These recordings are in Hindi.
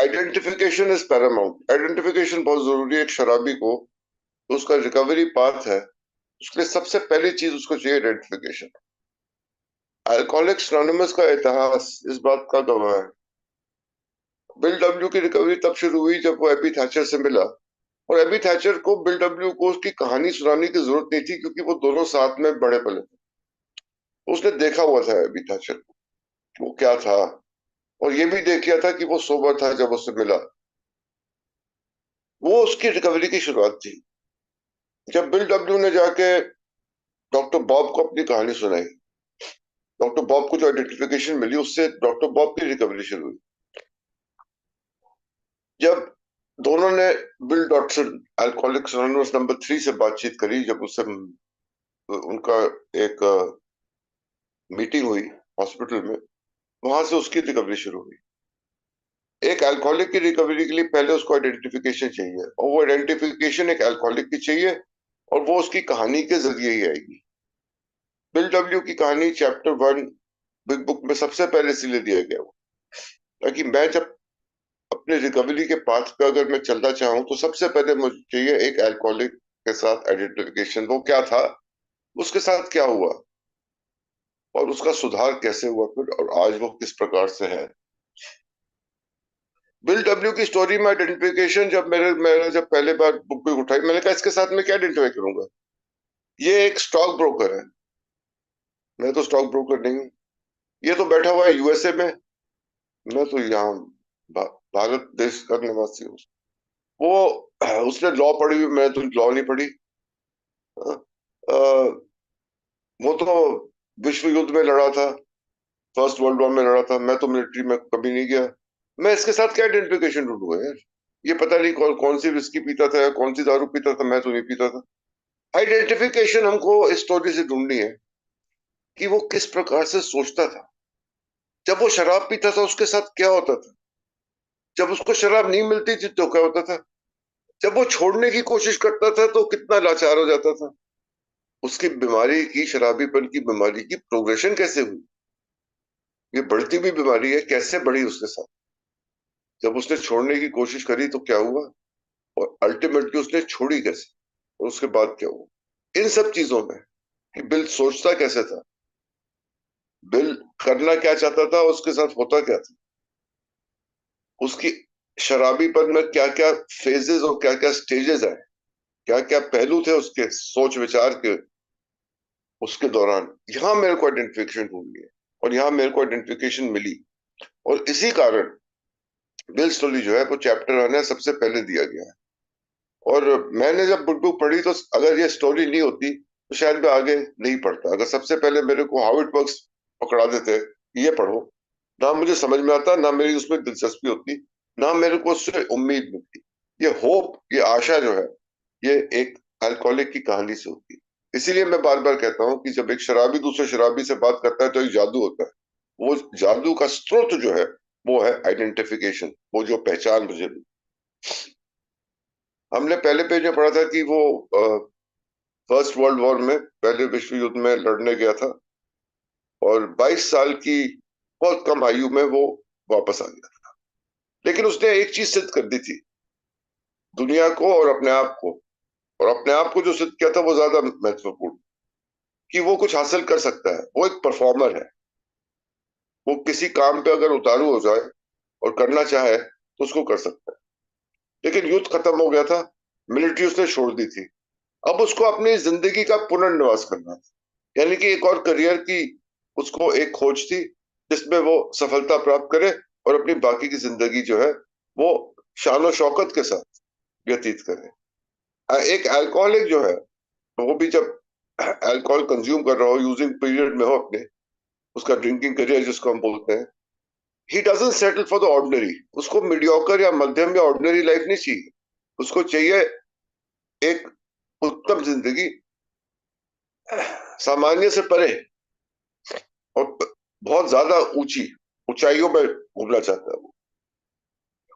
Identification is Paramount. आइडेंटिफिकेशन बहुत जरूरी है एक शराबी को। तो उसका रिकवरी पाथ है, उसके लिए सबसे पहली चीज उसको चाहिए आइडेंटिफिकेशन। अल्कोहलिक्स एनोनिमस का इतिहास इस बात का गवाह है। बिल डब्ल्यू की रिकवरी तब शुरू हुई जब वो एबी थैचर से मिला। और एबी थैचर को बिल डब्ल्यू को उसकी कहानी सुनाने की जरूरत नहीं थी, क्योंकि वो दोनों साथ में बड़े पले थे। उसने देखा हुआ था एबी थैचर को, कि वो क्या था, और ये भी देख लिया था कि वो सोबर था जब उससे मिला। वो उसकी रिकवरी की शुरुआत थी। जब बिल डब्ल्यू ने जाके डॉक्टर बॉब को अपनी कहानी सुनाई, डॉक्टर बॉब को जो आइडेंटिफिकेशन मिली, उससे डॉक्टर बॉब की रिकवरी शुरू हुई। जब दोनों ने Bill Dotson Alcoholics Anonymous number 3 से बातचीत करी, जब उससे उनका एक मीटिंग हुई हॉस्पिटल में, वहां से उसकी रिकवरी शुरू हुई। एक अल्कोहलिक की रिकवरी के लिए पहले उसको आइडेंटिफिकेशन चाहिए, और वो आइडेंटिफिकेशन एक अल्कोहलिक की चाहिए, और वो उसकी कहानी के जरिए ही आएगी। बिल डब्ल्यू की कहानी चैप्टर 1 बिग बुक में सबसे पहले इसलिए दिया गया वो, ताकि मैं जब अपने रिकवरी के पाथ पे अगर मैं चलना चाहूँ, तो सबसे पहले मुझे चाहिए एक अल्कोहलिक के साथ आइडेंटिफिकेशन। वो क्या था, उसके साथ क्या हुआ, और उसका सुधार कैसे हुआ फिर, और आज वो किस प्रकार से है। बिल डब्ल्यू की स्टोरी में आइडेंटिफिकेशन, जब मैंने जब पहले बार बुक भी उठाई, मैंने कहा इसके साथ में क्या आइडेंटिफाई करूंगा। ये एक स्टॉक ब्रोकर है, मैं तो स्टॉक ब्रोकर नहीं हूँ। ये तो बैठा हुआ है यूएसए में, मैं तो यहाँ भारत देश का निवासी हूँ। वो उसने लॉ पढ़ी हुई, मैंने तो लॉ नहीं पढ़ी। अ, अ, वो तो विश्व युद्ध में लड़ा था, फर्स्ट वर्ल्ड वॉर में लड़ा था। मैं तो मिलिट्री में कभी नहीं गया। मैं इसके साथ क्या आइडेंटिफिकेशन ढूंढूंगा यार। ये पता नहीं कौन सी विस्की पीता था या कौन सी दारू पीता था, मैं तो नहीं पीता था। आइडेंटिफिकेशन हमको इस स्टोरी से ढूंढनी है कि वो किस प्रकार से सोचता था। जब वो शराब पीता था उसके साथ क्या होता था, जब उसको शराब नहीं मिलती थी तो क्या होता था, जब वो छोड़ने की कोशिश करता था तो कितना लाचार हो जाता था। उसकी बीमारी की, शराबीपन की बीमारी की प्रोग्रेशन कैसे हुई, ये बढ़ती हुई बीमारी है, कैसे बढ़ी उसके साथ। जब उसने छोड़ने की कोशिश करी तो क्या हुआ, और अल्टीमेटली उसने छोड़ी कैसे, और उसके बाद क्या हुआ। इन सब चीजों में कि बिल सोचता कैसे था, बिल करना क्या चाहता था, उसके साथ होता क्या था, उसकी शराबीपन में क्या क्या फेजेस और क्या क्या स्टेजेस आए, क्या क्या पहलू थे उसके सोच विचार के उसके दौरान। यहां मेरे को आइडेंटिफिकेशन ढूंढनी है, और यहां मेरे को आइडेंटिफिकेशन मिली। और इसी कारण बिल स्टोरी जो है वो चैप्टर 1 है, सबसे पहले दिया गया है। और मैंने जब बुक पढ़ी, तो अगर ये स्टोरी नहीं होती तो शायद मैं आगे नहीं पढ़ता। अगर सबसे पहले मेरे को हाउ इट वर्क्स पकड़ा देते, ये पढ़ो, ना मुझे समझ में आता, ना मेरी उसमें दिलचस्पी होती, ना मेरे को उससे उम्मीद मिलती। ये होप, ये आशा जो है, ये एक अल्कोहलिक की कहानी से होती है। इसीलिए मैं बार बार कहता हूँ कि जब एक शराबी दूसरे शराबी से बात करता है तो एक जादू होता है। वो जादू का स्रोत जो है वो है आइडेंटिफिकेशन, वो जो पहचान मुझे मिली। हमने पहले पेज में पढ़ा था कि वो फर्स्ट वर्ल्ड वॉर में, पहले विश्व युद्ध में लड़ने गया था, और 22 साल की बहुत कम आयु में वो वापस आ गया था। लेकिन उसने एक चीज सिद्ध कर दी थी दुनिया को और अपने आप को। और अपने आप को जो सिद्ध किया था वो ज्यादा महत्वपूर्ण, कि वो कुछ हासिल कर सकता है, वो एक परफॉर्मर है। वो किसी काम पे अगर उतारू हो जाए और करना चाहे तो उसको कर सकता है। लेकिन युद्ध खत्म हो गया था, मिलिट्री उसने छोड़ दी थी। अब उसको अपनी जिंदगी का पुनर्निवास करना था, यानी कि एक और करियर की उसको एक खोज थी, जिसमें वो सफलता प्राप्त करे और अपनी बाकी की जिंदगी जो है वो शान शौकत के साथ व्यतीत करे। एक अल्कोहलिक जो है, वो भी जब अल्कोहल कंज्यूम कर रहा हो, यूजिंग पीरियड में हो अपने, उसका ड्रिंकिंग करियर जिसको हम बोलते हैं, he doesn't settle for the ordinary. उसको मीडियोकर या मध्यम या ऑर्डिनरी लाइफ नहीं चाहिए। उसको चाहिए एक उत्तम जिंदगी, सामान्य से परे, और बहुत ज्यादा ऊंची ऊंचाइयों में घूमना चाहता है वो।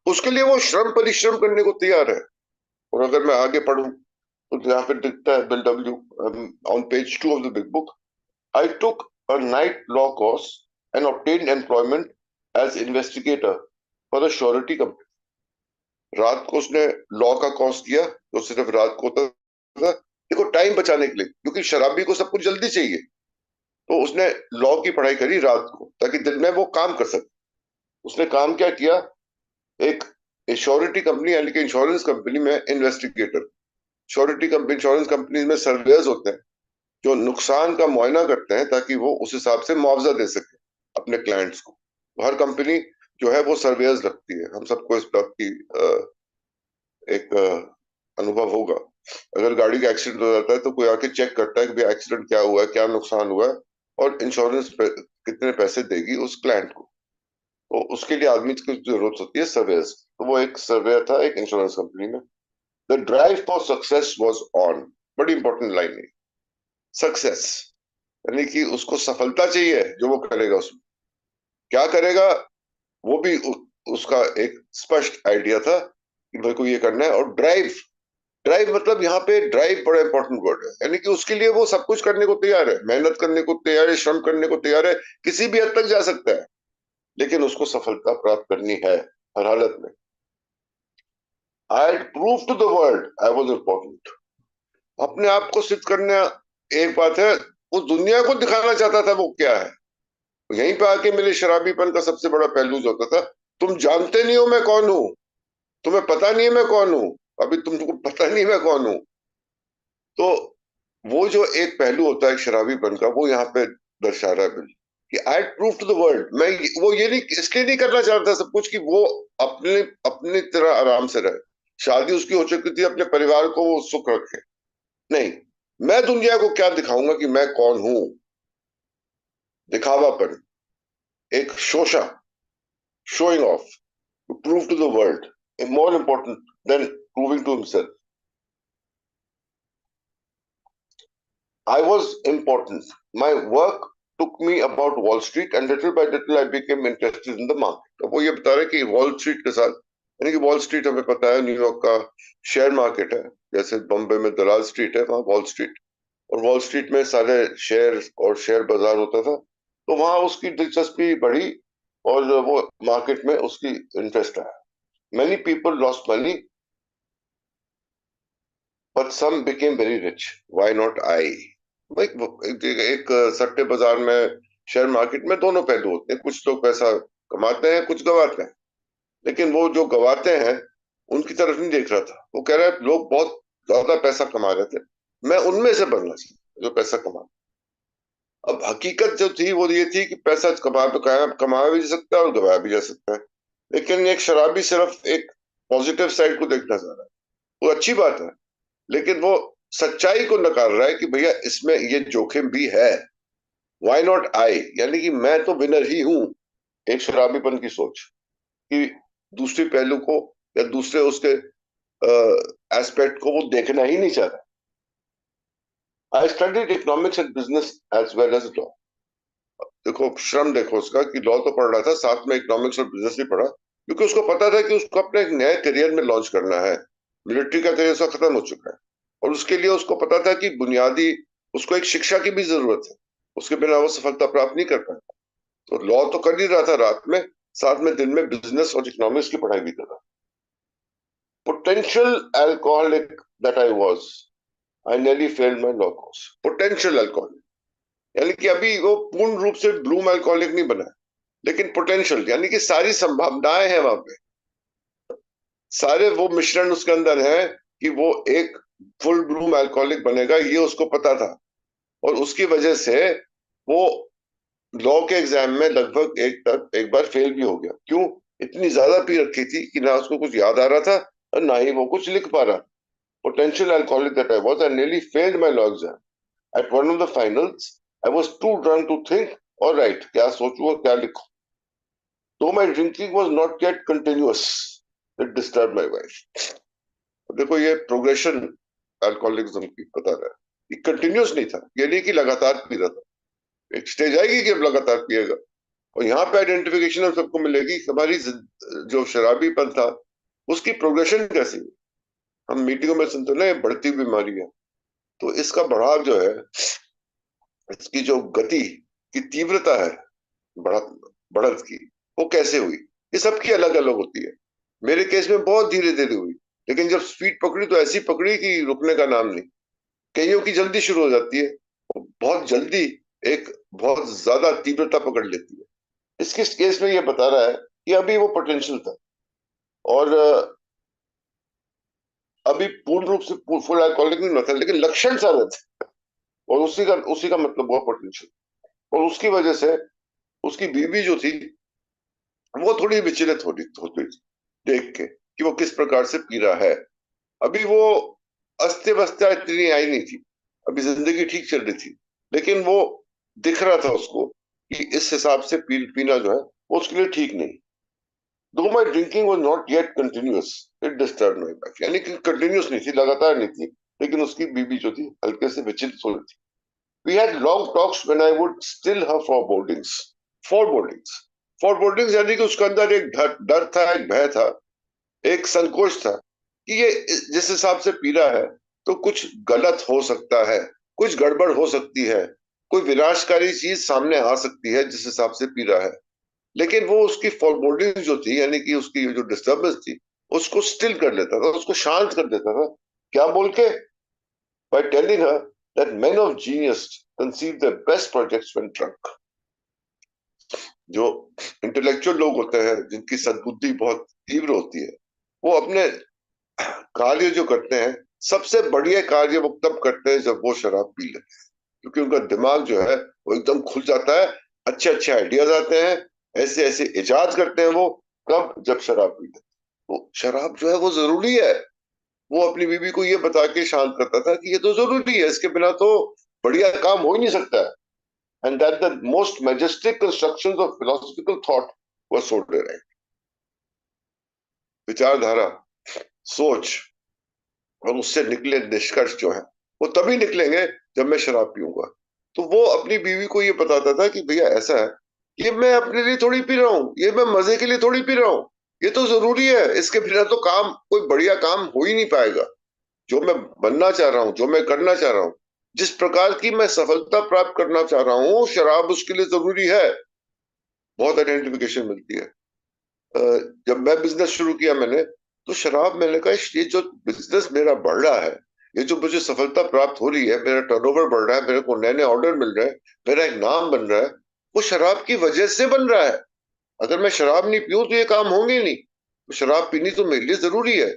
उसके लिए वो श्रम परिश्रम करने को तैयार है। और अगर मैं आगे पढ़ूं तो यहाँ पे दिखता है bill W on page 2 of the big book, I took a night law course and obtained employment as investigator for the surety company. रात को उसने लॉ का कोर्स किया, तो सिर्फ रात को होता था, देखो टाइम बचाने के लिए, क्योंकि शराबी को सब कुछ जल्दी चाहिए। तो उसने लॉ की पढ़ाई करी रात को, ताकि दिन में वो काम कर सके। उसने काम क्या किया, एक श्योरिटी कंपनी यानी कि इंश्योरेंस कंपनी में investigator, surety company insurance company में सर्वेयर्स होते हैं जो नुकसान का मुआयना करते हैं ताकि वो उस हिसाब से मुआवजा दे सके अपने क्लाइंट्स को। हर कंपनी जो है वो सर्वेयर्स रखती है, हम सबको इस बात की एक अनुभव होगा। अगर गाड़ी का एक्सीडेंट हो जाता है तो कोई आके चेक करता है कि भाई एक्सीडेंट क्या हुआ है, क्या नुकसान हुआ है, और इंश्योरेंस कितने पैसे देगी उस क्लाइंट को। तो उसके लिए आदमी की जरूरत होती है सर्वेयर्स। तो वो एक सर्वेयर था एक इंश्योरेंस कंपनी में। The drive for success was on, बड़ी इंपॉर्टेंट लाइन है, सक्सेस यानी कि उसको सफलता चाहिए, जो वो करेगा उसमें क्या करेगा, वो भी उसका एक स्पष्ट आइडिया था कि मेरे को ये करना है। और ड्राइव, ड्राइव मतलब यहाँ पे ड्राइव बड़ा इंपॉर्टेंट वर्ड है, यानी कि उसके लिए वो सब कुछ करने को तैयार है, मेहनत करने को तैयार है, श्रम करने को तैयार है, किसी भी हद तक जा सकता है, लेकिन उसको सफलता प्राप्त करनी है हर हालत में। I prove to the world I was important, अपने आप को सिद्ध करना एक बात है, उस दुनिया को दिखाना चाहता था वो क्या है। यहीं पे आके मेरे शराबीपन का सबसे बड़ा पहलू जो होता था, तुम जानते नहीं हो मैं कौन हूं, तुम्हें पता नहीं है मैं कौन हूं, अभी तुमको पता नहीं मैं कौन हूं। तो वो जो एक पहलू होता है शराबीपन का, वो यहाँ पे दर्शा रहा है बिल कि I prove to the world. मैं वो ये नहीं, इसलिए नहीं करना चाहता सब कुछ कि वो अपने अपनी तरह आराम से रहे, शादी उसकी हो चुकी थी, अपने परिवार को वो सुख रखे, नहीं, मैं दुनिया को क्या दिखाऊंगा कि मैं कौन हूं। दिखावापन, एक शोशा, showing off, to prove to the world, is more important than proving to himself. I was important. My work took me about Wall Street and little by little I became interested in the market. अब वो ये बता रहे कि वॉल स्ट्रीट के साथ, यानी कि वॉल स्ट्रीट हमें पता है न्यूयॉर्क का शेयर मार्केट है, जैसे बॉम्बे में दलाल स्ट्रीट है, वहाँ वॉल स्ट्रीट, और वॉल स्ट्रीट में सारे शेयर और शेयर बाजार होता था। तो वहाँ उसकी दिलचस्पी बढ़ी और वो मार्केट में उसकी इंटरेस्ट आया। Many people lost money, but some became very rich. Why not I? भाई एक सट्टे बाजार में, शेयर मार्केट में दोनों पहलू होते हैं, कुछ लोग पैसा कमाते हैं, कुछ गवाते हैं, लेकिन वो जो गवाते हैं उनकी तरफ नहीं देख रहा था। वो कह रहा है लोग बहुत ज्यादा पैसा कमा रहे थे, मैं उनमें से बनना चाहिए जो पैसा कमा। अब हकीकत जो थी वो ये थी कि पैसा कमाया भी जा सकता है और गवाया भी जा सकता है, लेकिन एक शराबी सिर्फ एक पॉजिटिव साइड को देखना चाह रहा है। वो अच्छी बात है, लेकिन वो सच्चाई को नकार रहा है कि भैया इसमें ये जोखिम भी है। व्हाई नॉट आई, यानी कि मैं तो विनर ही हूं। एक शराबीपन की सोच कि दूसरे पहलू को या दूसरे उसके एस्पेक्ट को वो देखना ही नहीं चाह रहा। I studied economics and business as well as law. देखो श्रम, देखो उसका कि लॉ तो पढ़ रहा था, साथ में इकोनॉमिक्स और बिजनेस भी पढ़ा, क्योंकि उसको पता था कि उसको अपने एक नए करियर में लॉन्च करना है। मिलिट्री का करियर उसका खत्म हो चुका है, और उसके लिए उसको पता था कि बुनियादी उसको एक शिक्षा की भी जरूरत है, उसके बिना वो सफलता प्राप्त नहीं कर पाएगा। तो लॉ तो कर ही रहा था रात में, साथ में दिन में बिजनेस और इकोनॉमिक्स की पढ़ाई भी कर रहा। Potential alcoholic that I was, I nearly failed my law course. Potential alcoholic यानी कि अभी वो पूर्ण रूप से ब्लूम अल्कोहलिक नहीं बना है, लेकिन पोटेंशियल यानी कि सारी संभावनाएं हैं वहां पे, सारे वो मिश्रण उसके अंदर है कि वो एक फुल ब्लूम अल्कोहलिक बनेगा, ये उसको पता था। और उसकी वजह से वो लॉ के एग्जाम में लगभग एक बार फेल भी हो गया। क्यों? इतनी ज्यादा पी रखी थी कि ना उसको कुछ याद आ रहा था और ना ही वो कुछ लिख पा रहा। Potential alcoholic that I was, I nearly failed my law exam. At one of the finals, I was too drunk to think, all right, क्या सोचूं और क्या लिखूं. Though my drinking was not yet continuous, it disturbed my wife. देखो ये प्रोग्रेशन अल्कोहलिज्म की बता रहा है, ये कंटिन्यूस नहीं था, ये नहीं कि लगातार पी रहा था। एक स्टेज आएगी कि अब लगातार पिएगा, और यहाँ पे आइडेंटिफिकेशन हम सबको मिलेगी हमारी जो शराबीपन था उसकी प्रोग्रेशन कैसी है। हम मीटिंगों में सुनते ना ये बढ़ती बीमारी है, तो इसका बढ़ाव जो है, इसकी जो गति की तीव्रता है बढ़त बढ़त की, वो कैसे हुई, ये सबकी अलग अलग होती है। मेरे केस में बहुत धीरे धीरे हुई, लेकिन जब स्पीड पकड़ी तो ऐसी पकड़ी कि रुकने का नाम नहीं। कईयों की जल्दी शुरू हो जाती है, बहुत जल्दी एक बहुत ज्यादा तीव्रता पकड़ लेती है। इसके केस में ये बता रहा है कि अभी वो पोटेंशियल था, और अभी पूर्ण रूप से फुल अल्कोहलिक नहीं होता, लेकिन लक्षण सारे थे, और उसी का मतलब हुआ पोटेंशियल। और उसकी वजह से उसकी बीवी जो थी वो थोड़ी विचलित होती थी देख के कि वो किस प्रकार से पी रहा है। अभी वो अस्ते वस्ता इतनी आई नहीं थी, अभी जिंदगी ठीक चल रही थी, लेकिन वो दिख रहा था उसको कि इस हिसाब से पीना जो है वो उसके लिए ठीक नहीं। Though my drinking was not yet continuous, it disturb my back, यानी कि कंटिन्यूअस नहीं थी, लगातार नहीं थी, लेकिन उसकी बीबी जो थी हल्के से विचलित हो रही थी। We had long talks when I would still hear forebodings. Forebodings, forebodings यानी कि उसके अंदर एक डर था, एक भय था, एक संकोच था कि ये जिस हिसाब से पी रहा है तो कुछ गलत हो सकता है, कुछ गड़बड़ हो सकती है, कोई विनाशकारी चीज सामने आ सकती है जिस हिसाब से पी रहा है। लेकिन वो उसकी फॉरबोर्डिंग जो थी, यानी कि उसकी जो डिस्टर्बेंस थी, उसको स्टिल कर लेता था, उसको शांत कर देता था। क्या बोल के? By telling her that men of genius conceive their best projects when drunk। जो इंटेलेक्चुअल लोग होते हैं, जिनकी सद्बुद्धि बहुत तीव्र होती है, वो अपने कार्य जो करते हैं, सबसे बढ़िया कार्य वो तब करते हैं जब वो शराब पी लेते हैं, क्योंकि उनका दिमाग जो है वो एकदम खुल जाता है, अच्छे अच्छे आइडियाज आते हैं, ऐसे ऐसे इजाद करते हैं वो। कब? जब शराब पी लेते हैं। तो शराब जो है वो जरूरी है। वो अपनी बीवी को ये बता के शांत करता था कि ये तो जरूरी है, इसके बिना तो बढ़िया काम हो ही नहीं सकता है। And that the most majestic constructions of philosophical thought were so direct. विचारधारा, सोच, और उससे निकले निष्कर्ष जो है वो तभी निकलेंगे जब मैं शराब पीऊंगा। तो वो अपनी बीवी को ये बताता था कि भैया ऐसा है, ये मैं अपने लिए थोड़ी पी रहा हूँ, ये मैं मजे के लिए थोड़ी पी रहा हूँ, ये तो जरूरी है, इसके बिना तो काम, कोई बढ़िया काम हो ही नहीं पाएगा। जो मैं बनना चाह रहा हूँ, जो मैं करना चाह रहा हूँ, जिस प्रकार की मैं सफलता प्राप्त करना चाह रहा हूँ, शराब उसके लिए जरूरी है। बहुत आइडेंटिफिकेशन मिलती है। जब मैं बिजनेस शुरू किया मैंने, तो शराब, मैंने कहा ये जो बिजनेस मेरा बढ़ रहा है, ये जो मुझे सफलता प्राप्त हो रही है, मेरा टर्नओवर बढ़ रहा है, मेरे को नए नए ऑर्डर मिल रहे हैं, मेरा एक नाम बन रहा है, वो शराब की वजह से बन रहा है। अगर मैं शराब नहीं पीऊं तो ये काम होंगे ही नहीं। तो शराब पीनी तो मेरे लिए जरूरी है,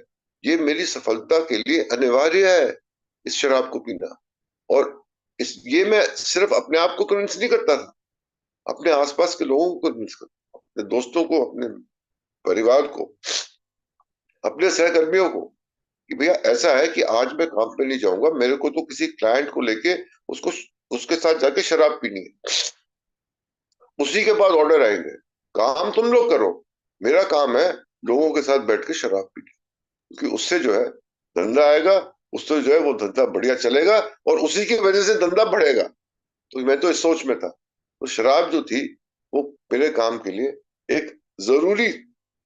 ये मेरी सफलता के लिए अनिवार्य है, इस शराब को पीना। और ये मैं सिर्फ अपने आप को कन्विंस नहीं करता था, अपने आसपास के लोगों को कन्विंस करता, अपने दोस्तों को, अपने परिवार को, अपने सहकर्मियों को, कि भैया ऐसा है कि आज मैं काम पे नहीं जाऊंगा, मेरे को तो किसी क्लाइंट को लेके उसको उसके साथ जाके शराब पीनी है, उसी के बाद ऑर्डर आएंगे। काम तुम लोग करो, मेरा काम है लोगों के साथ बैठ के शराब पीनी, क्योंकि उससे जो है धंधा आएगा, उससे जो है वो धंधा बढ़िया चलेगा, और उसी की वजह से धंधा बढ़ेगा। तो मैं तो इस सोच में था। तो शराब जो थी वो मेरे काम के लिए एक जरूरी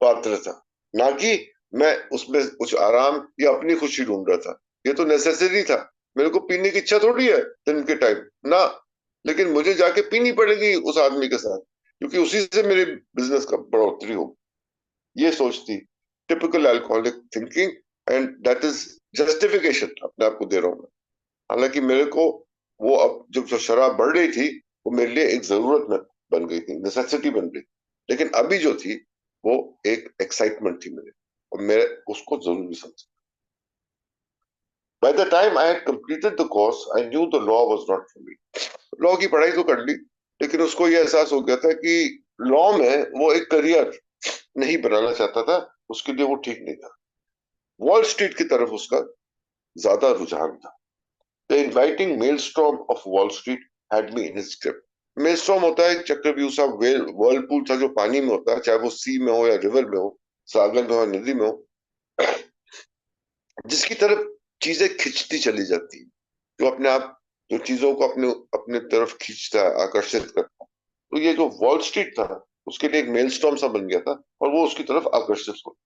पात्र था, ना कि मैं उसमें कुछ आराम या अपनी खुशी ढूंढ रहा था। ये तो नेसेसरी था। मेरे को पीने की इच्छा थोड़ी है दिन के टाइम ना, लेकिन मुझे जाके पीनी पड़ेगी उस आदमी के साथ, क्योंकि उसी से मेरे बिजनेस का बढ़ोतरी हो। ये सोच थी, typical alcoholic thinking, and that is justification अपने आप को दे रहा हूं मैं। हालांकि मेरे को वो, अब जब जो शराब बढ़ रही थी, वो मेरे लिए एक जरूरत में बन गई थी, नेसेसिटी बन गई। लेकिन अभी जो थी वो एक एक्साइटमेंट थी मेरे, और मैं उसको जरूरी समझा। By the time I had completed the course I knew the law was not for me. Law की पढ़ाई तो कर ली, लेकिन उसको ये एहसास हो गया था कि लॉ में वो एक करियर नहीं बनाना चाहता था, उसके लिए वो ठीक नहीं था। वॉल स्ट्रीट की तरफ उसका ज्यादा रुझान था। The inviting maelstrom of Wall Street had me in his grip. Maelstrom होता है एक चक्रव्यूह सा, वर्लपूल सा, जो पानी में होता है, चाहे वो सी में हो या रिवर में हो, सागर में हो, नदी में हो, जिसकी तरफ चीजें खिंचती चली जाती है, जो अपने आप, जो चीजों को अपने अपने तरफ खींचता है, आकर्षित करता है। तो ये जो वॉल स्ट्रीट था, उसके लिए एक मेलस्टॉर्म सा बन गया था, और वो उसकी तरफ आकर्षित हो,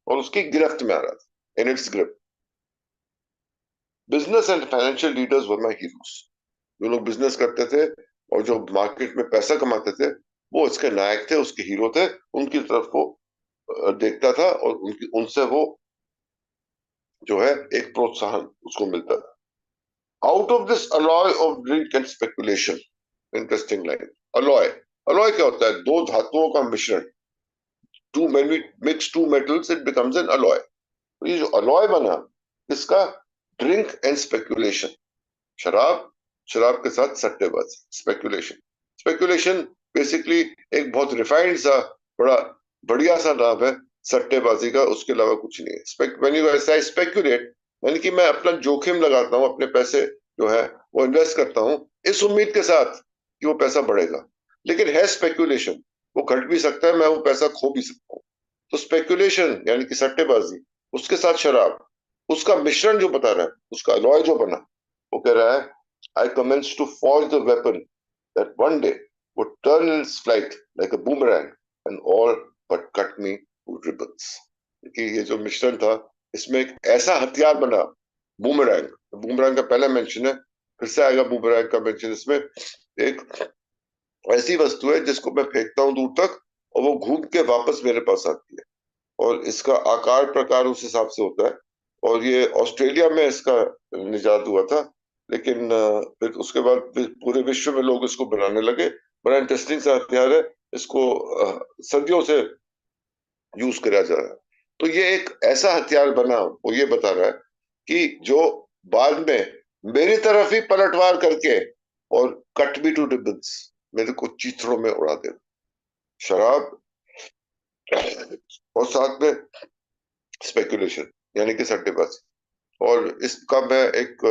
और उसकी गिरफ्त में आ रहा था, in its grip. Business and financial leaders were my heroes. जो लोग बिजनेस करते थे और जो मार्केट में पैसा कमाते थे, वो इसके नायक थे, उसके हीरो थे, उनकी तरफ वो देखता था और उनकी उनसे वो जो है एक प्रोत्साहन उसको मिलता था। Out of this alloy of drink and speculation, interesting line. Alloy, alloy क्या होता है? दो धातुओं का मिश्रण। To when we mix two metals it becomes an alloy। तो ये जो अलॉय बना, इसका ड्रिंक एंड स्पेकुलेशन, शराब, शराब के साथ सट्टेबाजी, स्पेकुलेशन। स्पेकुलेशन बेसिकली एक बहुत रिफाइंड सा, बड़ा बढ़िया सा नाम है सट्टेबाजी का, उसके अलावा कुछ नहीं है। व्हेन यू ऐसा स्पेकुलेट, यानी कि मैं अपना जोखिम लगाता हूँ, अपने पैसे जो है वो इन्वेस्ट करता हूँ इस उम्मीद के साथ कि वो पैसा बढ़ेगा। लेकिन है स्पेकुलेशन, वो घट भी सकता है, मैं वो पैसा खो भी सकता हूँ। तो स्पेकुलेशन यानी कि सट्टेबाजी, उसके साथ शराब, उसका मिश्रण जो बता रहा है, उसका अलॉय जो बना, वो कह रहा है I commenced to forge the weapon that one day would turn in its flight like a boomerang and all but cut me to ribbons। कि ये जो मिश्रण था, इसमें एक ऐसा हथियार बना, बूमरैंग। बूमरैंग का पहला मेंशन है, फिर से आएगा बूमरैंग का मेंशन। इसमें एक ऐसी वस्तु है जिसको मैं फेंकता हूं दूर तक और वो घूम के वापस मेरे पास आती है, और इसका आकार प्रकार उस हिसाब से होता है। और ये ऑस्ट्रेलिया में इसका निजात हुआ था, लेकिन फिर उसके बाद पूरे विश्व में लोग इसको बनाने लगे। बड़ा इंटरेस्टिंग सा हथियार है, इसको सदियों से यूज करा जा रहा है। तो ये एक ऐसा हथियार बना, वो ये बता रहा है कि जो बाद में मेरी तरफ ही पलटवार करके और कट मी टू रिबन्स, मेरे को चीथड़ों में उड़ा दे। शराब और साथ में स्पेकुलेशन यानी कि सट्टेबाजी। और इसका मैं एक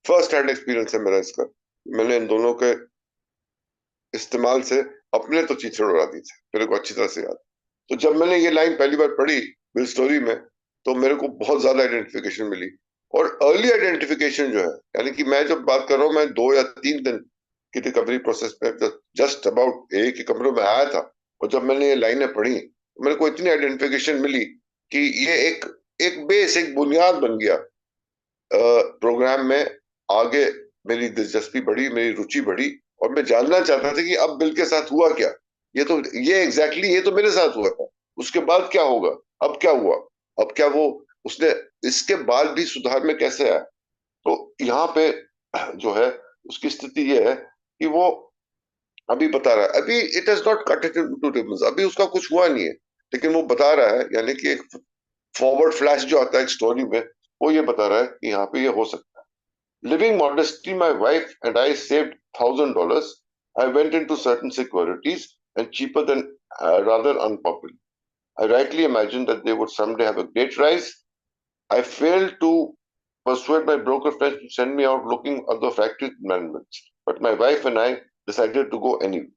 फर्स्ट हैंड एक्सपीरियंस है मेरा इसका। मैंने इन दोनों के इस्तेमाल से अपने तो चीथड़े उड़ा दी थी, मेरे को अच्छी तरह से याद। तो जब मैंने ये लाइन पहली बार पढ़ी बिल स्टोरी में, तो मेरे को बहुत ज्यादा आइडेंटिफिकेशन मिली। और अर्ली आइडेंटिफिकेशन जो है, यानी कि मैं जब बात कर रहा हूँ, मैं 2 या 3 दिन की रिकवरी प्रोसेस में जस्ट अबाउट एक ही कमरे में आया था, और जब मैंने ये लाइनें पढ़ी तो मेरे को इतनी आइडेंटिफिकेशन मिली कि ये एक एक बेस, एक बुनियाद बन गया प्रोग्राम में। आगे मेरी दिलचस्पी बढ़ी, मेरी रुचि बढ़ी, और मैं जानना चाहता था कि अब बिल के साथ हुआ क्या। ये एग्जैक्टली ये तो मेरे साथ हुआ था, उसके बाद क्या होगा, अब क्या हुआ, अब क्या वो उसने इसके बाद भी सुधार में कैसे आया। तो यहाँ पे जो है उसकी स्थिति ये है कि वो अभी बता रहा है, अभी it is not cut it into ribbons, अभी उसका कुछ हुआ नहीं है, लेकिन वो बता रहा है, यानी कि एक फॉरवर्ड फ्लैश जो आता है एक स्टोरी में, वो ये बता रहा है कि यहाँ पे ये हो सकता है। Living modestly, my wife and I saved $1,000। I went into certain securities and cheaper than rather unpopular। I rightly imagined that they would someday have a great rise। I failed to persuade my broker friends to send me out looking at the factory managements, but my wife and I decided to go anyway।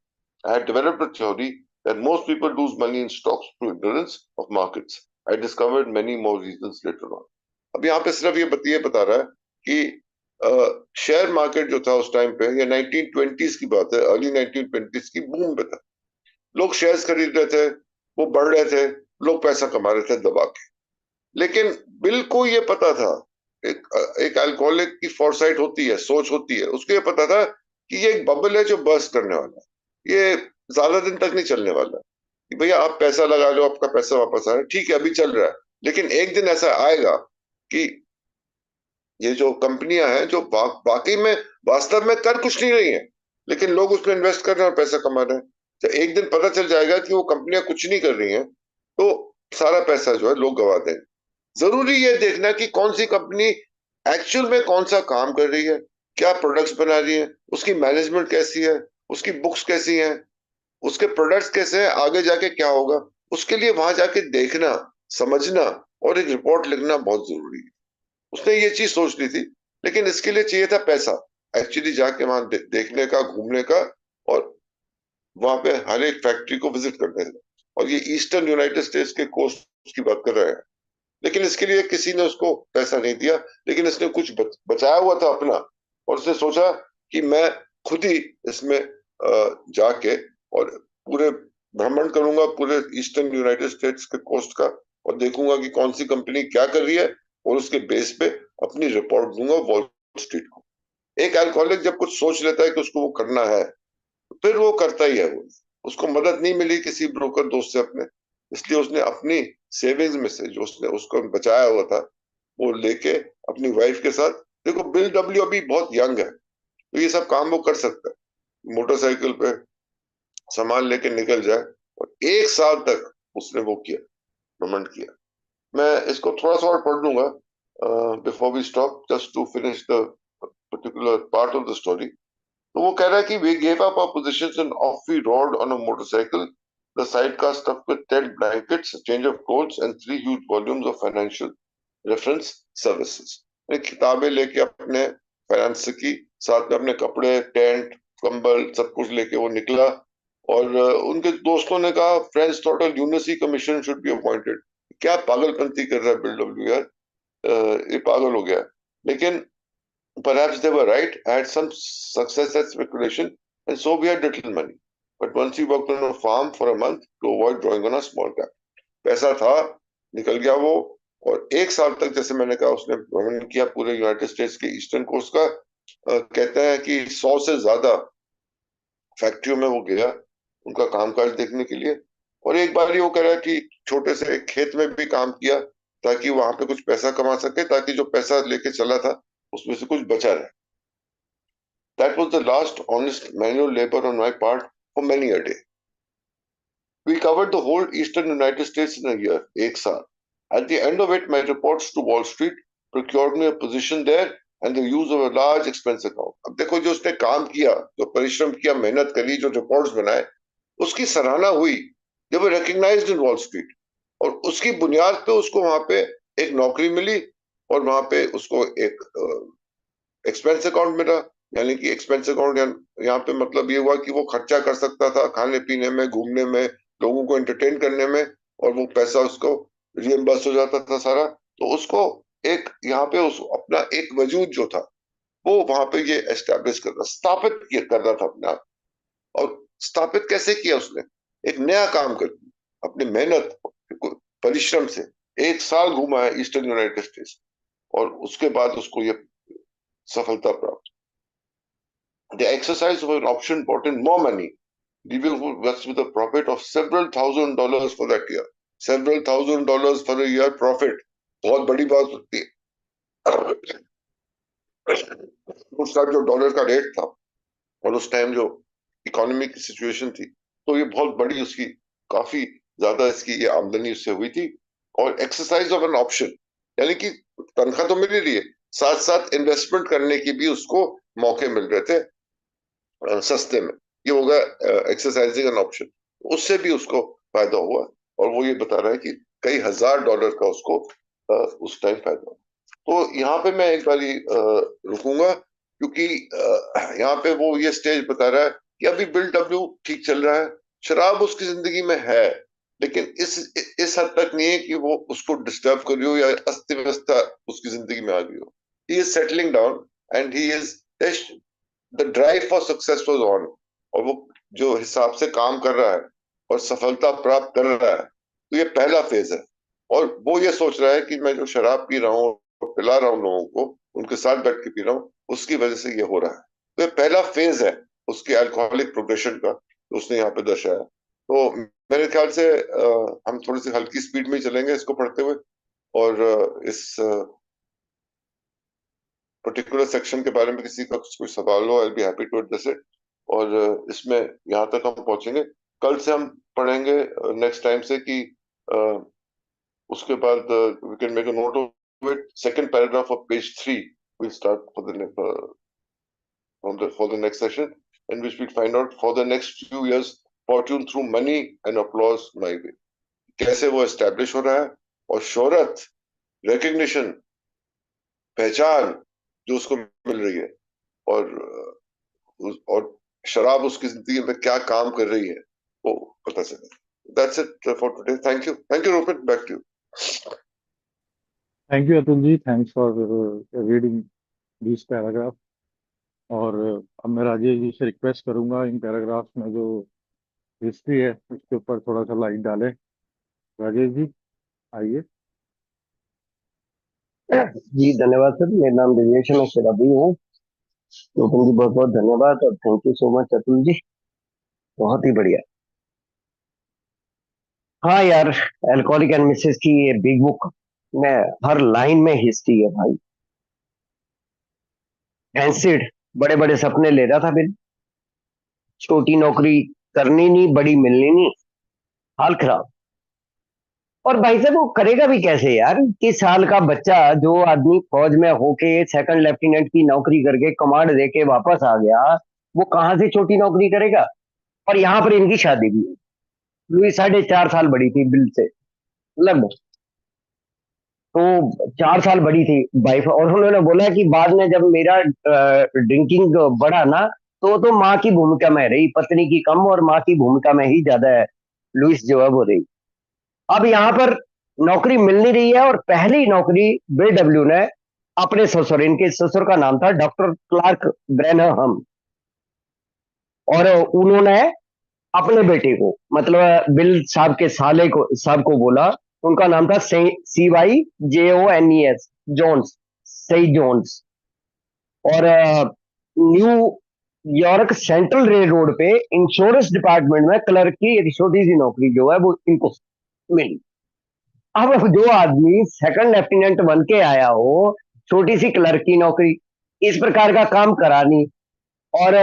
I had developed a theory that most people lose money in stocks through ignorance of markets। I discovered many more reasons later on। अब यहाँ पे सिर्फ ये बता रहा है कि शेयर मार्केट जो था उस टाइम पे, ये 1920s की बात है, अर्ली 1920s की बूम पे था। लोग शेयर्स खरीद रहे थे, वो बढ़ रहे थे, लोग पैसा कमा रहे थे दबा के। लेकिन बिल को ये पता था, एक एक अल्कोहलिक की फोरसाइट होती है, सोच होती है, उसको ये पता था कि ये एक बबल है जो बर्स्ट करने वाला है, ये ज्यादा दिन तक नहीं चलने वाला। कि भैया आप पैसा लगा लो, आपका पैसा वापस आ रहा है, ठीक है अभी चल रहा है, लेकिन एक दिन ऐसा आएगा कि ये जो कंपनियां हैं जो वाकई में वास्तव में कर कुछ नहीं रही हैं, लेकिन लोग उसमें इन्वेस्ट कर रहे हैं और पैसा कमा रहे हैं, तो एक दिन पता चल जाएगा कि वो कंपनियां कुछ नहीं कर रही हैं, तो सारा पैसा जो है लोग गवा देंगे। जरूरी ये देखना कि कौन सी कंपनी एक्चुअल में कौन सा काम कर रही है, क्या प्रोडक्ट्स बना रही है, उसकी मैनेजमेंट कैसी है, उसकी बुक्स कैसी हैं, उसके प्रोडक्ट्स कैसे हैं, आगे जाके क्या होगा, उसके लिए वहां जाके देखना, समझना और एक रिपोर्ट लिखना बहुत जरूरी है। उसने ये चीज सोच ली थी, लेकिन इसके लिए चाहिए था पैसा, एक्चुअली जाके वहां देखने का, घूमने का, और वहां पे हर एक फैक्ट्री को विजिट करने का। और ये ईस्टर्न यूनाइटेड स्टेट्स के कोस्ट की बात कर रहे हैं, लेकिन इसके लिए किसी ने उसको पैसा नहीं दिया, लेकिन इसने कुछ बचाया हुआ था अपना, और उसने सोचा कि मैं खुद ही इसमें जाके और पूरे भ्रमण करूंगा पूरे ईस्टर्न यूनाइटेड स्टेट्स के कोस्ट का, और देखूंगा कि कौन सी कंपनी क्या कर रही है, और उसके बेस पे अपनी रिपोर्ट दूंगा वॉल स्ट्रीट को। एक अल्कोहलिक जब कुछ सोच लेता है कि उसको वो करना है, तो फिर वो करता ही है। वो उसको मदद नहीं मिली किसी ब्रोकर दोस्त से अपने, इसलिए उसने अपनी सेविंग्स में से जो उसने उसको बचाया हुआ था वो लेके अपनी वाइफ के साथ, देखो बिल डब्ल्यू अभी बहुत यंग है तो ये सब काम वो कर सकता है, मोटरसाइकिल पे सामान लेके निकल जाए, और 1 साल तक उसने वो किया, भ्रमण किया। मैं इसको थोड़ा सा और पढ़ लूंगा before we stop, just to finish the particular part of the story. तो वो कह रहा है कि we gave up our positions and off we rode on a motorcycle, the side car stuffed with 10 blankets, change of clothes and 3 huge volumes of financial reference services। किताबें लेके अपने फाइनेंस की, साथ में अपने कपड़े, टेंट, कंबल, सब कुछ लेके वो निकला। और उनके दोस्तों ने कहा फ्रेंच थॉट अ यूनिसी कमीशन शुड बी अपॉइंटेड। क्या पागलपंती कर रहा है बिल डब्ल्यू यार, ये पागल हो गया। लेकिन perhaps they were right. I had some success at speculation, and so we had little money. But once we worked on a farm for a month to avoid drawing on a small cap, पैसा था, निकल गया वो। और 1 साल तक, जैसे मैंने कहा, उसने भ्रमण किया पूरे यूनाइटेड स्टेट्स के ईस्टर्न कोस्ट का। कहते हैं कि 100 से ज्यादा फैक्ट्रियों में वो गया उनका कामकाज देखने के लिए। और एक बार वो कह रहा है कि छोटे से एक खेत में भी काम किया ताकि वहां पे कुछ पैसा कमा सके, ताकि जो पैसा लेके चला था उसमें से कुछ बचा रहे। That was the last honest manual labor on my part for many a day. We covered the whole eastern United States in a year, एक साल. At the end of it, my reports to Wall Street procured me a position there and the use of a large expense account. अब देखो, जो उसने काम किया, जो परिश्रम किया, मेहनत करी, जो रिपोर्ट्स बनाए, उसकी सराहना हुई। They were recognized in Wall Street. और उसकी बुनियाद पे उसको वहां पे एक नौकरी मिली, और वहां पे उसको एक एक्सपेंस अकाउंट मिला। यानी कि एक्सपेंस अकाउंट यहाँ पे मतलब ये हुआ कि वो खर्चा कर सकता था खाने पीने में, घूमने में, लोगों को एंटरटेन करने में, और वो पैसा उसको रियम्बर्स हो जाता था सारा। तो उसको एक यहाँ पे उस अपना एक वजूद जो था वो वहां पे ये एस्टेब्लिश करना, स्थापित करना था अपने आप। और स्थापित कैसे किया उसने? एक नया काम कर, अपनी मेहनत, परिश्रम से 1 साल घूमा है ईस्टर्न यूनाइटेड स्टेट्स, और उसके बाद उसको ये सफलता प्राप्त। The exercise of an option brought in more money, leaving us with a profit of several $1,000s for that year. Several $1,000s for a year profit, बहुत बड़ी बात होती है। उस टाइम जो डॉलर का रेट था और उस टाइम जो इकोनॉमी की सिचुएशन थी, तो ये बहुत बड़ी उसकी, काफी ज्यादा इसकी ये आमदनी उससे हुई थी। और एक्सरसाइज ऑफ एन ऑप्शन, यानी कि तनख्वाह तो मिल ही रही है, साथ साथ इन्वेस्टमेंट करने की भी उसको मौके मिल रहे थे सस्ते में। ये होगा एक्सरसाइजिंग एन ऑप्शन, उससे भी उसको फायदा हुआ। और वो ये बता रहा है कि कई $1,000 का उसको उस टाइम फायदा हुआ। तो यहाँ पे मैं एक बारी रुकूंगा, क्योंकि यहाँ पे वो ये स्टेज बता रहा है कि अभी बिल डब्ल्यू ठीक चल रहा है, शराब उसकी जिंदगी में है, लेकिन इस हद तक नहीं है कि वो उसको डिस्टर्ब कर रही हो या अस्त व्यवस्था उसकी जिंदगी में आ गई हो। He is settling down and he is, the drive for success was on. और वो जो हिसाब से काम कर रहा है और सफलता प्राप्त कर रहा है, तो ये पहला फेज है। और वो ये सोच रहा है कि मैं जो शराब पी रहा हूँ और पिला रहा हूँ लोगों को, उनके साथ बैठ के पी रहा हूँ, उसकी वजह से ये हो रहा है। तो ये पहला फेज है उसके अल्कोहलिक प्रोग्रेशन का, तो उसने यहाँ पे दर्शाया। तो मेरे ख्याल से हम थोड़ी सी हल्की स्पीड में ही चलेंगे इसको पढ़ते हुए, और इस पर्टिकुलर सेक्शन के बारे में किसी का कुछ सवाल हो, I be happy to address it. और इसमें यहाँ तक हम पहुंचेंगे। कल से हम पढ़ेंगे नेक्स्ट टाइम से कि उसके बाद we can make a note of it, second paragraph of page 3 will start for the next session, in which we'll find out for the next few years fortune through money and applause my way, कैसे वो एस्टेब्लिश हो रहा है, और शोहरत, रिकग्निशन, पहचान जो उसको मिल रही है, और और शराब उसकी जिंदगी में क्या काम कर रही है वो पता चले। That's it for today. Thank you Rohit, back to you. Thank you Atul ji, thanks for reading this paragraph. और अब मैं राजेश जी से रिक्वेस्ट करूंगा इन पैराग्राफ्स में जो हिस्ट्री है उसके ऊपर थोड़ा सा लाइट डालें। राजेश जी आइए। जी धन्यवाद सर। मेरा नाम दिव्येश है, मैं शराबी हूँ। गौतम जी बहुत बहुत धन्यवाद और thank you so much Atul ji, बहुत ही बढ़िया। हाँ यार, अल्कोहलिक एंड मिसेस की ये बिग बुक में हर लाइन में हिस्ट्री है भाई। एसिड, बड़े बड़े सपने ले रहा था बिल, छोटी नौकरी करनी नहीं, बड़ी मिलनी नहीं, हाल खराब। और भाई साहब वो करेगा भी कैसे यार? 21 साल का बच्चा, जो आदमी फौज में होके सेकंड लेफ्टिनेंट की नौकरी करके कमांड दे के वापस आ गया, वो कहाँ से छोटी नौकरी करेगा? और यहाँ पर इनकी शादी भी हुई। लुई 4.5 साल बड़ी थी बिल से, लगभग। तो 4 साल बड़ी थी वाइफ, और उन्होंने बोला कि बाद में जब मेरा ड्रिंकिंग बढ़ा ना, तो माँ की भूमिका में रही, पत्नी की कम और माँ की भूमिका में ही ज्यादा है लुइस जो है वो रही। अब यहाँ पर नौकरी मिल नहीं रही है, और पहली नौकरी बिल डब्ल्यू ने अपने ससुर, इनके ससुर का नाम था डॉक्टर क्लार्क ब्रैनहम, और उन्होंने अपने बेटे को, मतलब बिल साहब के साले को, साहब को बोला। उनका नाम था CYJONES, जोन्स, सही जोन्स। और new York central rail road पे इंश्योरेंस डिपार्टमेंट में क्लर्क की एक छोटी सी नौकरी जो है वो इनको मिली। अब जो आदमी सेकंड लेफ्टिनेंट बन के आया हो, छोटी सी क्लर्क की नौकरी, इस प्रकार का काम करा नहीं, और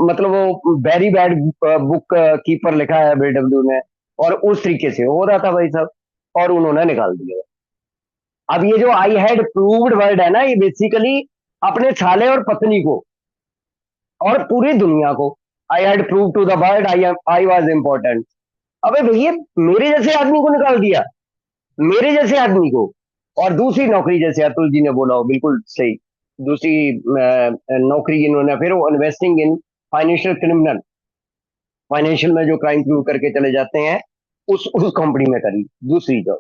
मतलब वो वेरी बैड बुक कीपर लिखा है BW ने, और उस तरीके से हो रहा था भाई साहब, और उन्होंने निकाल दिया। अब ये जो आई हैड प्रूव्ड वर्ड है ना, ये बेसिकली अपने साले और पत्नी को और पूरी दुनिया को, I had prove to the world I was important. अबे भैया, मेरे जैसे आदमी को निकाल दिया, मेरे जैसे आदमी को। और दूसरी नौकरी, जैसे अतुल जी ने बोला हो, बिल्कुल सही। दूसरी नौकरी इन्होंने फिर वो investing in financial criminal, financial में जो क्राइम प्रूव करके चले जाते हैं, उस कंपनी में करी दूसरी जॉब।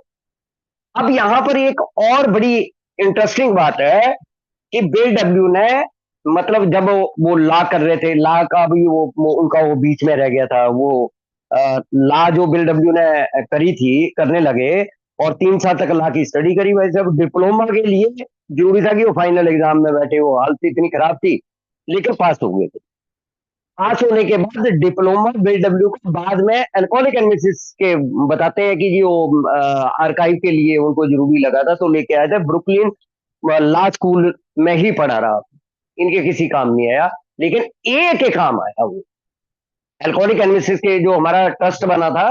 अब यहाँ पर एक और बड़ी इंटरेस्टिंग बात है कि बिल डब्ल्यू ने, मतलब जब वो ला कर रहे थे, ला का भी वो उनका वो बीच में रह गया था वो, ला जो बिल डब्ल्यू ने करी थी, करने लगे, और 3 साल तक ला की स्टडी करी। वैसे अब डिप्लोमा के लिए जरूरी था कि वो फाइनल एग्जाम में बैठे, वो हालत इतनी खराब थी, लेकिन पास हो गए थे। पास होने के बाद डिप्लोमा बिल डब्ल्यू के बाद में अल्कोहलिक एनालिसिस के बताते हैं कि जी वो आर्काइव के लिए उनको जरूरी लगा था, तो लेके आए थे ब्रुकलिन लॉ स्कूल में ही पढ़ा रहा। इनके किसी काम नहीं आया, लेकिन एक के काम आया वो अल्कोहलिक एनालिसिस के, जो हमारा ट्रस्ट बना था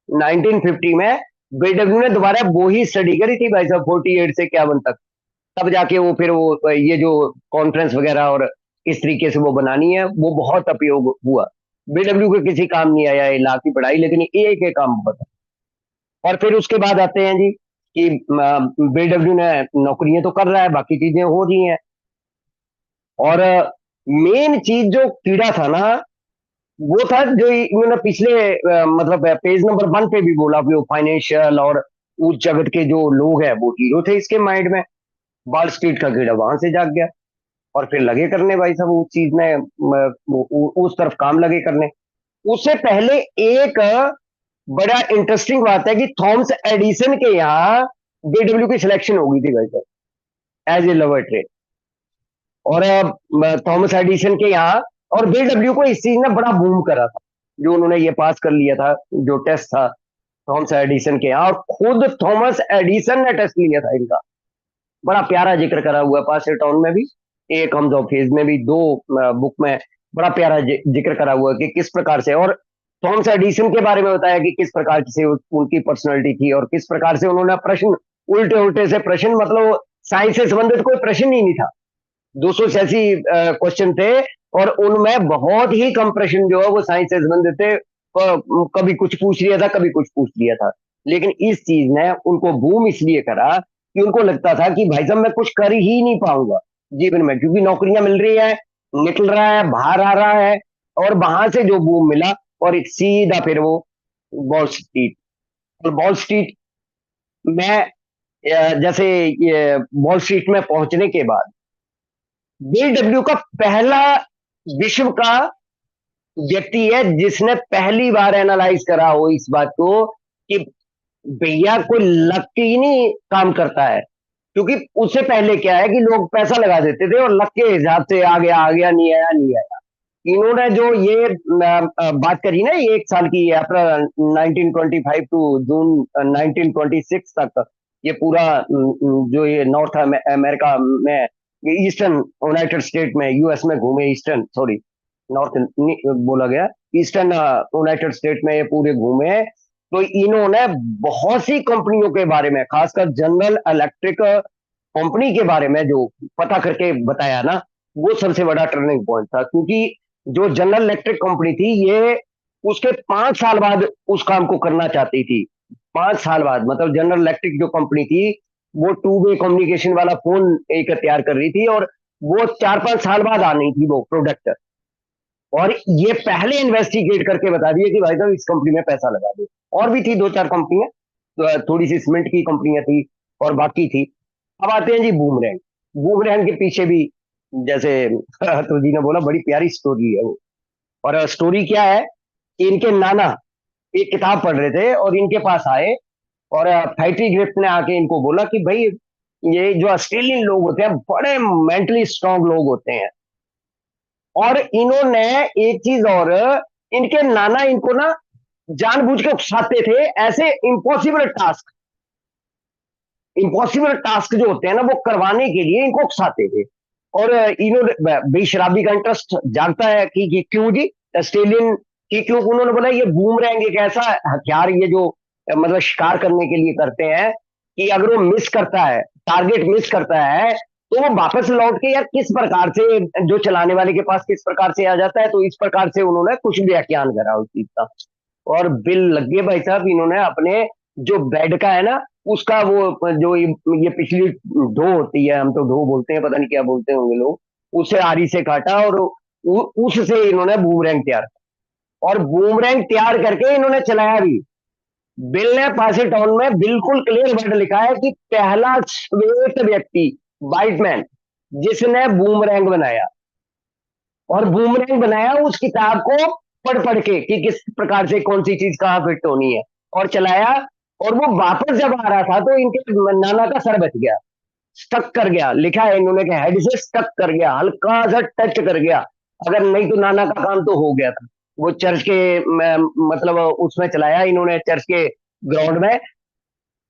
1950 में, बीडब्ल्यू ने दोबारा वो ही स्टडी करी थी भाई साहब, 48 से 51 तक। तब जाके वो फिर वो ये जो कॉन्फ्रेंस वगैरह और इस तरीके से वो बनानी है, वो बहुत उपयोग हुआ। बीडब्ल्यू के किसी काम नहीं आया ये ला की पढ़ाई, लेकिन एक एक काम बता। और फिर उसके बाद आते हैं जी कि बीडब्ल्यू ने नौकरियां तो कर रहा है, बाकी चीजें हो रही हैं, और मेन चीज जो कीड़ा था ना, वो था जो इन्होंने पिछले मतलब पेज नंबर 1 पे भी बोला कि वो फाइनेंशियल और उस जगत के जो लोग हैं वो हीरो थे इसके माइंड में। वॉल स्ट्रीट का कीड़ा वहां से जाग गया, और फिर लगे करने भाई साहब उस चीज में, उस तरफ काम लगे करने। उससे पहले एक बड़ा इंटरेस्टिंग बात है कि थॉमस एडिसन के यहाँ बीडब्ल्यू की सिलेक्शन हो गई थी भाई साहब, एज ए लवर ट्रेड। और थॉमस एडिसन के यहाँ, और बीडब्ल्यू को इस चीज ने बड़ा बूम करा था, जो उन्होंने ये पास कर लिया था, जो टेस्ट था थॉमस एडिसन के यहाँ, और खुद थॉमस एडिसन ने टेस्ट लिया था इनका। बड़ा प्यारा जिक्र करा हुआ है पास टाउन में भी, एक हम दो फेज में भी, दो बुक में बड़ा प्यारा जिक्र करा हुआ है कि किस प्रकार से, और थॉमस एडिसन के बारे में बताया कि किस प्रकार से उनकी पर्सनैलिटी थी, और किस प्रकार से उन्होंने प्रश्न, उल्टे उल्टे से प्रश्न, मतलब साइंस से संबंधित कोई प्रश्न ही नहीं था, 286 क्वेश्चन थे, और उनमें बहुत ही कम प्रश्न जो है वो साइंस से संबंधित थे। कभी कुछ पूछ लिया था, कभी कुछ पूछ लिया था, लेकिन इस चीज ने उनको बूम इसलिए करा कि उनको लगता था कि भाई साहब मैं कुछ कर ही नहीं पाऊंगा जीवन में, क्योंकि नौकरियां मिल रही है, निकल रहा है, बाहर आ रहा है, और वहां से जो बूम मिला, और सीधा फिर वो वॉल स्ट्रीट। और वॉल स्ट्रीट में जैसे वॉल स्ट्रीट में पहुंचने के बाद बीडब्ल्यू का पहला विश्व का व्यक्ति है जिसने पहली बार एनालाइज करा हो इस बात को कि भैया कोई लक ही नहीं काम करता है। क्योंकि उससे पहले क्या है कि लोग पैसा लगा देते थे और लक के हिसाब से आ गया, नहीं आया, नहीं आया। इन्होंने जो ये बात करी ना, ये 1 साल की, अप्रैल 1925 टू जून 1926 तक, ये पूरा जो ये नॉर्थ अमेरिका में, ईस्टर्न यूनाइटेड स्टेट में, यूएस में घूमे, ईस्टर्न सॉरी नॉर्थ बोला गया, ईस्टर्न यूनाइटेड स्टेट में ये पूरे घूमे। तो इन्होंने बहुत सी कंपनियों के बारे में, खासकर जनरल इलेक्ट्रिक कंपनी के बारे में जो पता करके बताया ना, वो सबसे बड़ा टर्निंग पॉइंट था। क्योंकि जो जनरल इलेक्ट्रिक कंपनी थी, ये उसके 5 साल बाद उस काम को करना चाहती थी। 5 साल बाद, मतलब जनरल इलेक्ट्रिक जो कंपनी थी, वो टू वे कम्युनिकेशन वाला फोन एक तैयार कर रही थी, और वो 4-5 साल बाद आनी थी वो प्रोडक्ट। और ये पहले इन्वेस्टिगेट करके बता दिए कि भाई साहब इस कंपनी में पैसा लगा दो। और भी थी 2-4 कंपनियां, तो थोड़ी सी सीमेंट की कंपनियां थी और बाकी थी। अब आते हैं जी बूमरैंग। बूमरैंग के पीछे भी, जैसे तो जी ने बोला, बड़ी प्यारी स्टोरी है वो। और स्टोरी क्या है, इनके नाना एक किताब पढ़ रहे थे और इनके पास आए, और फैक्ट्री ग्रिफ्ट ने आके इनको बोला कि भाई, ये जो ऑस्ट्रेलियन लोग होते हैं बड़े मेंटली स्ट्रांग लोग होते हैं। और इन्होंने एक चीज और, इनके नाना इनको ना जानबूझ के उकसाते थे, ऐसे इम्पॉसिबल टास्क जो होते हैं ना, वो करवाने के लिए इनको उकसाते थे। और इन्होंने बेशराबी का इंटरेस्ट जागता है कि क्यों जी ऑस्ट्रेलियन, कि क्यों उन्होंने बोला ये बूमरैंग एक ऐसा हथियार, ये जो मतलब शिकार करने के लिए करते हैं, कि अगर वो मिस करता है, टारगेट मिस करता है, तो वो वापस लौट के यार किस प्रकार से, जो चलाने वाले के पास किस प्रकार से आ जाता है। तो इस प्रकार से उन्होंने कुछ व्याख्यान करा उस चीज का। और बिल लग गए भाई साहब, इन्होंने अपने जो बेड का है ना, उसका वो जो ये पिछली ढो होती है, हम तो ढो बोलते हैं, पता नहीं क्या बोलते होंगे लोग, उसे आरी से काटा, और उससे इन्होंने बूमरैंग तैयार, और बूमरैंग तैयार करके इन्होंने चलाया भी। बिल ने पासिटॉन में बिल्कुल क्लियर वर्ड लिखा है कि पहला श्वेत व्यक्ति, वाइट मैन, जिसने बूमरैंग बनाया। और बूमरैंग बनाया उस किताब को पढ़ पढ़ के, कि किस प्रकार से कौन सी चीज कहाँ फिट होनी है, और चलाया। और वो वापस जब आ रहा था, तो इनके नाना का सर बच गया, स्टक कर गया। लिखा है इन्होंने कि हेड से स्टक कर गया, हल्का सा टच कर गया, अगर नहीं तो नाना का काम तो हो गया था। वो चर्च के मतलब उसमें चलाया इन्होंने, चर्च के ग्राउंड में,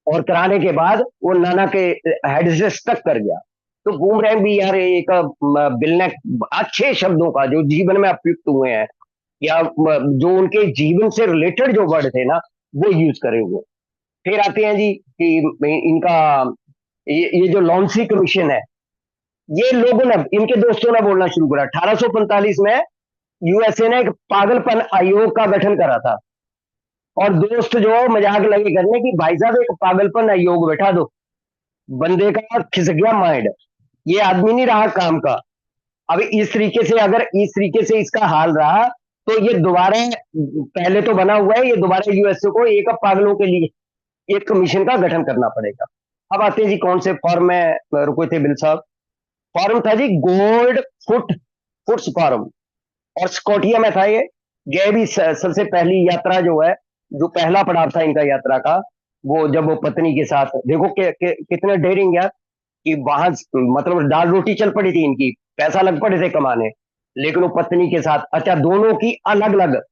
और कराने के बाद वो नाना के हेड से स्टक कर गया। तो बूमरैंग भी यार एक बिल ने अच्छे शब्दों का, जो जीवन में उपयुक्त हुए हैं, या जो उनके जीवन से रिलेटेड जो वर्ड थे ना, वो यूज करे हुए। फिर आते हैं जी कि इनका ये जो लॉन्सी कमीशन है, ये लोगों ने, इनके दोस्तों ने बोलना शुरू करा। 1845 में यूएसए ने एक पागलपन आयोग का गठन करा था, और दोस्त जो मजाक लगे करने की, भाई साहब एक पागलपन आयोग बैठा दो, बंदे का खिसक गया माइंड, ये आदमी नहीं रहा काम का। अब इस तरीके से, अगर इस तरीके से इसका हाल रहा, तो ये दोबारा, पहले तो बना हुआ है, ये दोबारा यूएसए को एक पागलों के लिए एक कमीशन का गठन करना पड़ेगा। अब आते हैं जी कौन से फॉर्म में रुके थे बिल साहब। फॉर्म था जी गोल्ड फुट्स फॉर्म, और स्कॉटिया में था ये। गए भी सबसे पहली यात्रा जो है, जो पहला पड़ाव था इनका यात्रा का, वो जब वो पत्नी के साथ, देखो कितने डेयरिंग यार, कि वहां मतलब दाल रोटी चल पड़ी थी इनकी, पैसा लग पड़े थे कमाने, लेकिन वो पत्नी के साथ, अच्छा दोनों की अलग अलग,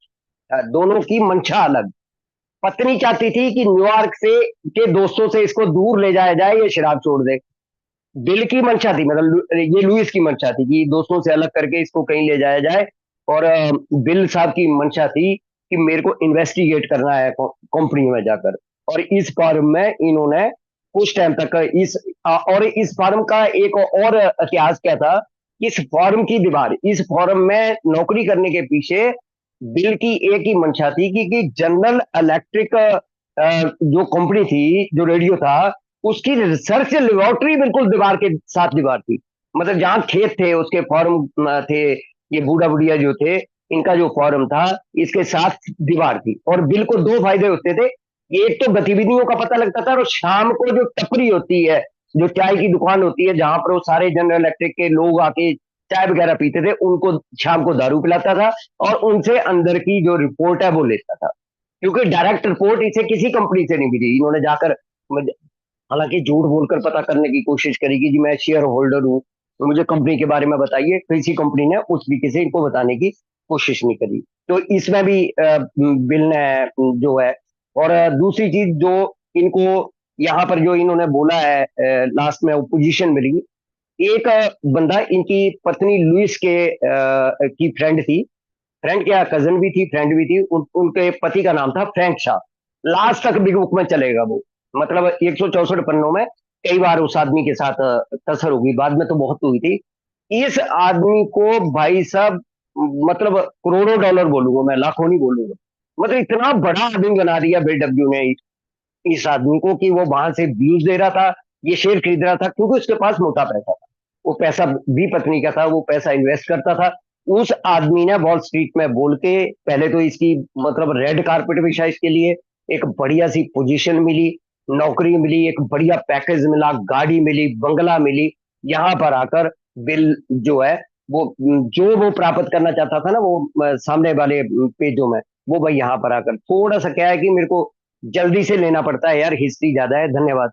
दोनों की मंशा अलग। पत्नी चाहती थी कि न्यूयॉर्क से के दोस्तों से इसको दूर ले जाया जाए, ये शराब छोड़ दे। बिल की मंशा थी, मतलब ये लुइस की मंशा थी, कि दोस्तों से अलग करके इसको कहीं ले जाया जाए। और बिल साहब की मंशा थी कि मेरे को इन्वेस्टिगेट करना है कंपनी में जाकर। और इस फॉर्म में इन्होंने कुछ टाइम तक और इस फॉर्म का एक और इतिहास क्या था, इस फॉर्म की दीवार, इस फॉर्म में नौकरी करने के पीछे बिल की एक ही मंशा थी कि जनरल इलेक्ट्रिक जो कंपनी थी, जो रेडियो था, उसकी रिसर्च लेबोरेटरी बिल्कुल दीवार के साथ दीवार थी। मतलब जहां खेत थे उसके फॉर्म थे, ये बूढ़ा बुढ़िया जो थे, इनका जो फॉर्म था, इसके साथ दीवार थी। और बिल को दो फायदे होते थे, एक तो गतिविधियों का पता लगता था, और शाम को जो टपरी होती है, जो चाय की दुकान होती है, जहां पर वो सारे जनरल इलेक्ट्रिक के लोग आके चाय वगैरह पीते थे, उनको शाम को दारू पिलाता था, और उनसे अंदर की जो रिपोर्ट है वो लेता था। क्योंकि डायरेक्ट रिपोर्ट इसे किसी कंपनी से नहीं मिली। इन्होंने जाकर, हालांकि झूठ बोलकर पता करने की कोशिश करी कि जी मैं शेयर होल्डर हूँ, तो मुझे कंपनी के बारे में बताइए, किसी कंपनी ने उस तरीके से इनको बताने की कोशिश नहीं करी। तो इसमें भी बिल ने जो है, और दूसरी चीज जो इनको यहाँ पर जो इन्होंने बोला है, लास्ट में ओपोजिशन मिली, एक बंदा इनकी पत्नी लुइस के की फ्रेंड थी, फ्रेंड क्या कजन भी थी, फ्रेंड भी थी, उनके पति का नाम था फ्रैंक शाह। लास्ट तक बिग बुक में चलेगा वो, मतलब 164 पन्नों में कई बार उस आदमी के साथ तसर होगी, बाद में तो बहुत हुई थी। इस आदमी को भाई साहब, मतलब करोड़ों डॉलर बोलूंगा मैं, लाखों नहीं बोलूंगा, मतलब इतना बड़ा आदमी बना दिया बीडब्ल्यू ने इस आदमी को कि वो वहां से व्यूज दे रहा था, ये शेयर खरीद रहा था, क्योंकि उसके पास मोटा पैसा था, वो पैसा भी पत्नी का था, वो पैसा इन्वेस्ट करता था। उस आदमी ने वॉल स्ट्रीट में बोल के पहले तो इसकी मतलब रेड कारपेट बिछा इसके लिए, एक बढ़िया सी पोजीशन मिली, नौकरी मिली, एक बढ़िया पैकेज मिला, गाड़ी मिली, बंगला मिली। यहाँ पर आकर बिल जो है वो जो वो प्राप्त करना चाहता था ना, वो सामने वाले पेजों में, वो भाई यहाँ पर आकर थोड़ा सा क्या है कि मेरे को जल्दी से लेना पड़ता है यार, हिस्ट्री ज्यादा है। धन्यवाद।